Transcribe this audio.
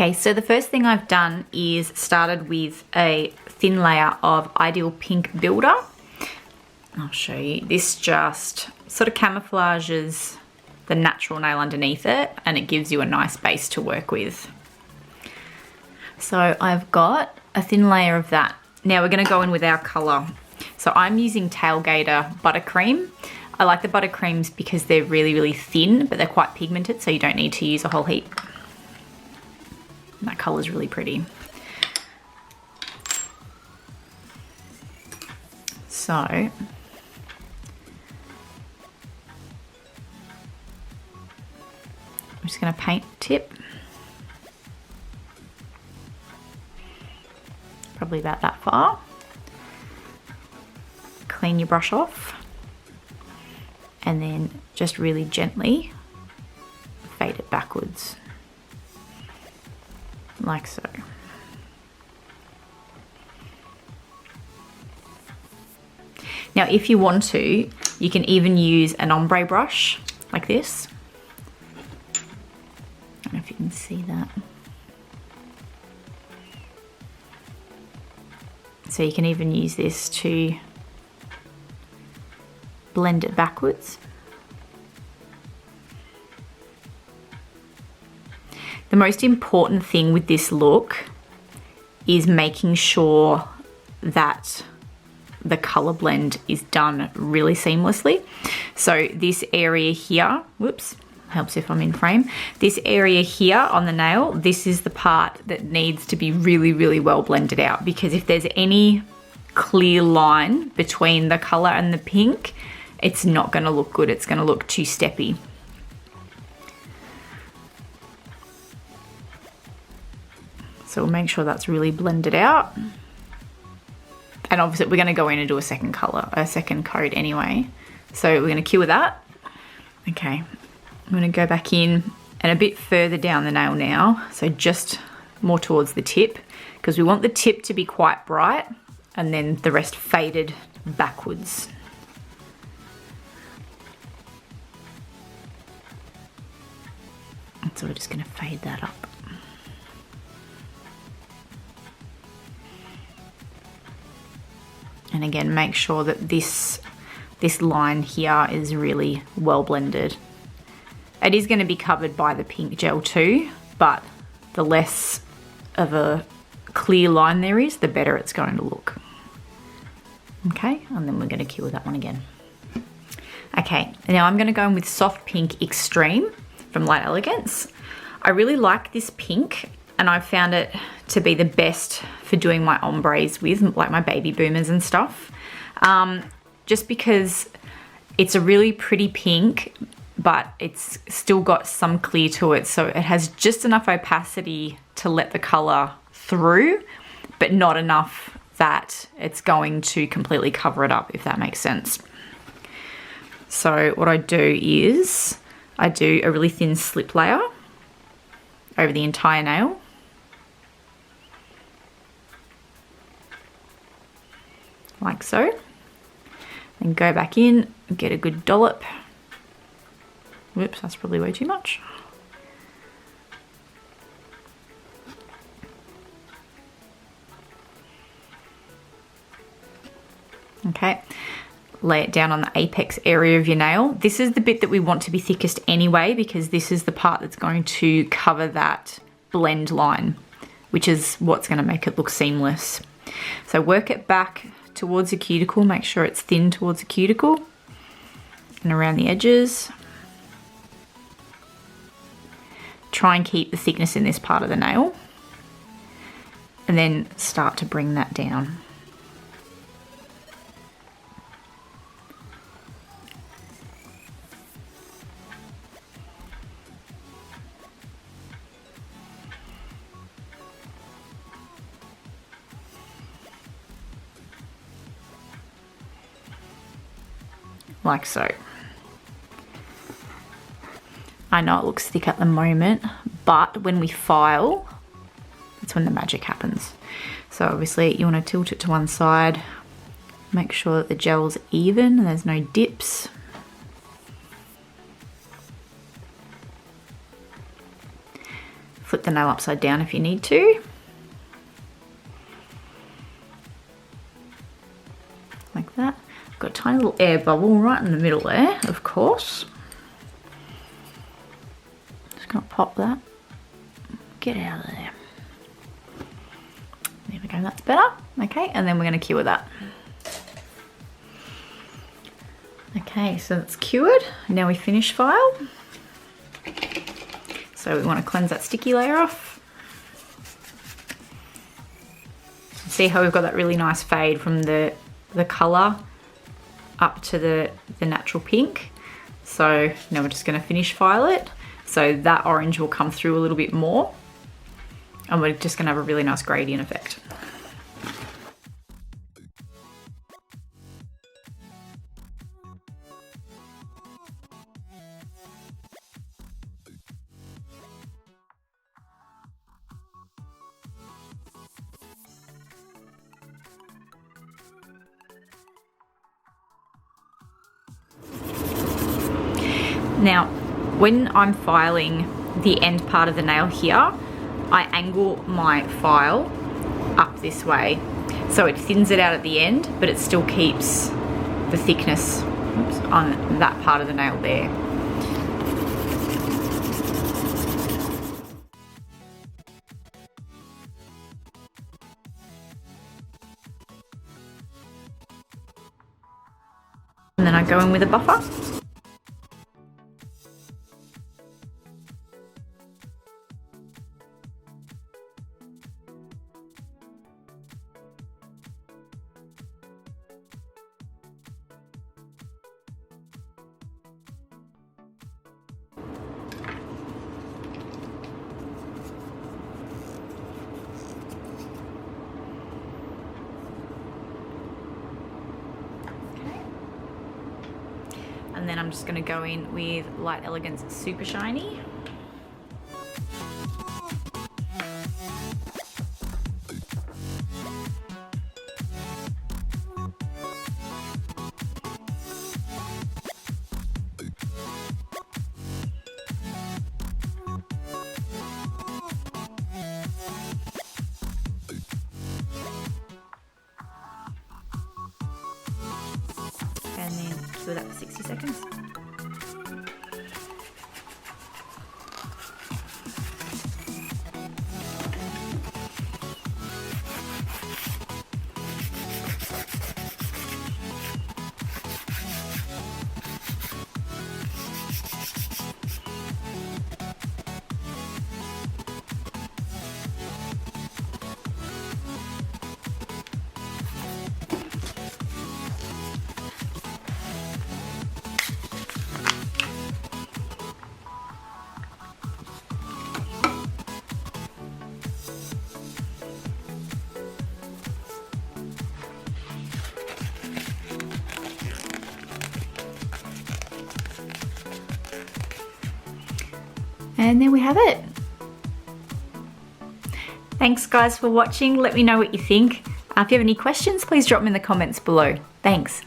Okay, so the first thing I've done is started with a thin layer of Ideal Pink Builder. I'll show you. This just sort of camouflages the natural nail underneath it, and it gives you a nice base to work with. So I've got a thin layer of that. Now we're going to go in with our colour. So I'm using Tailgator Buttercream. I like the Buttercreams because they're really, really thin, but they're quite pigmented, so you don't need to use a whole heap. That colour's really pretty. So I'm just going to paint tip. Probably about that far. Clean your brush off. And then just really gently fade it backwards. Like so. Now if you want to, you can even use an ombre brush like this. I don't know if you can see that. So you can even use this to blend it backwards. The most important thing with this look is making sure that the color blend is done really seamlessly. So this area here, whoops, helps if I'm in frame. This area here on the nail, this is the part that needs to be really, really well blended out, because if there's any clear line between the color and the pink, it's not gonna look good. It's gonna look too steppy. So we'll make sure that's really blended out. And obviously we're gonna go in and do a second coat anyway. So we're gonna cure that. Okay, I'm gonna go back in and a bit further down the nail now. So just more towards the tip, because we want the tip to be quite bright and then the rest faded backwards. And so we're just gonna fade that up. And again, make sure that this line here is really well blended. It is going to be covered by the pink gel too, but the less of a clear line there is, the better it's going to look. Okay, and then we're going to cure that one again. Okay, now I'm going to go in with Soft Pink Extreme from Light Elegance. I really like this pink, and I've found it to be the best for doing my ombres with, like my baby boomers and stuff. Just because it's a really pretty pink, but it's still got some clear to it. So it has just enough opacity to let the color through, but not enough that it's going to completely cover it up, if that makes sense. So what I do is I do a really thin slip layer over the entire nail. Like so. Then go back in, get a good dollop. Whoops, that's probably way too much. Okay, lay it down on the apex area of your nail. This is the bit that we want to be thickest anyway, because this is the part that's going to cover that blend line, which is what's going to make it look seamless. So work it back towards the cuticle, make sure it's thin towards the cuticle and around the edges. Try and keep the thickness in this part of the nail, and then start to bring that down. Like so. I know it looks thick at the moment, but when we file, that's when the magic happens. So obviously you want to tilt it to one side, make sure that the gel's even and there's no dips. flip the nail upside down if you need to. Like that. Got a tiny little air bubble right in the middle there, of course. Just gonna pop that. Get out of there. There we go, that's better. Okay, and then we're gonna cure that. Okay, so that's cured. Now we finish file. So we want to cleanse that sticky layer off. See how we've got that really nice fade from the colour up to the natural pink. So now we're just going to finish file it. So that orange will come through a little bit more. And we're just going to have a really nice gradient effect. Now, when I'm filing the end part of the nail here, I angle my file up this way. So it thins it out at the end, but it still keeps the thickness on that part of the nail there. And then I go in with a buffer. And then I'm just going to go in with Light Elegance Super Shiny. And then cure that for 60 seconds. And there we have it. Thanks guys for watching. Let me know what you think. If you have any questions, please drop them in the comments below. Thanks.